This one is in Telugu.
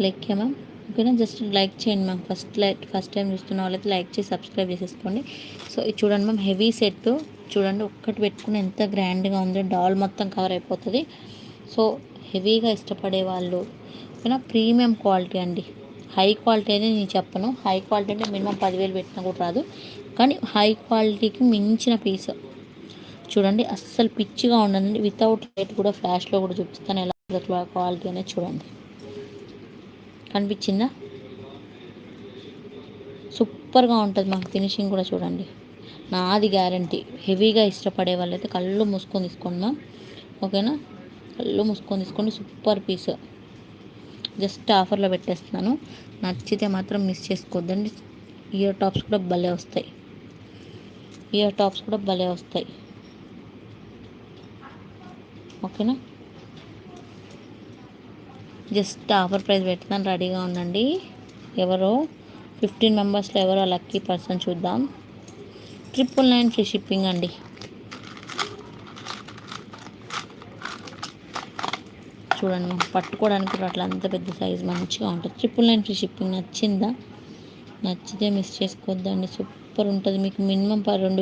లెక్కే మ్యామ్. ఓకేనా, జస్ట్ లైక్ చేయండి మ్యామ్. ఫస్ట్ టైం చూస్తున్న వాళ్ళైతే లైక్ చేసి సబ్స్క్రైబ్ చేసేసుకోండి. సో ఇది చూడండి మ్యామ్, హెవీ సెట్ చూడండి, ఒక్కటి పెట్టుకుని ఎంత గ్రాండ్గా ఉందో, డాల్ మొత్తం కవర్ అయిపోతుంది. సో హెవీగా ఇష్టపడే వాళ్ళు, ఓకేనా, ప్రీమియం క్వాలిటీ అండి. హై క్వాలిటీ అని నేను చెప్పను, హై క్వాలిటీ అంటే మినిమం 10,000 పెట్టినా కూడా రాదు, కానీ హై క్వాలిటీకి మించిన పీస్ చూడండి. అస్సలు పిచ్చిగా ఉండదండి. వితౌట్ లైట్ కూడా ఫ్లాష్లో కూడా చూపిస్తాను ఎలా క్వాలిటీ అనేది చూడండి. కనిపించిందా? సూపర్గా ఉంటుంది మాకు. ఫినిషింగ్ కూడా చూడండి, నాది గ్యారంటీ. హెవీగా ఇష్టపడే వాళ్ళైతే కళ్ళు మూసుకొని తీసుకోండి మ్యామ్. ఓకేనా, కళ్ళు మూసుకొని తీసుకోండి. సూపర్ పీస్, జస్ట్ ఆఫర్లో పెట్టేస్తున్నాను. నచ్చితే మాత్రం మిస్ చేసుకోవద్దండి. ఇయర్ టాప్స్ కూడా భలే వస్తాయి, ఇయర్ టాప్స్ కూడా భలే వస్తాయి. ఓకేనా, జస్ట్ ఆఫర్ ప్రైస్ పెడతాను, రెడీగా ఉండండి. ఎవరో 15 మెంబర్స్లో ఎవరో లక్కీ పర్సన్ చూద్దాం. 999 ఫ్రీ షిప్పింగ్ అండి. చూడండి మనం పట్టుకోవడానికి కూడా అట్లా అంత పెద్ద సైజ్ మంచిగా ఉంటుంది. 999 ఫ్రీ షిప్పింగ్. నచ్చిందా? నచ్చితే మిస్ చేసుకోవద్దండి, సూపర్ ఉంటుంది. మీకు మినిమం 2,000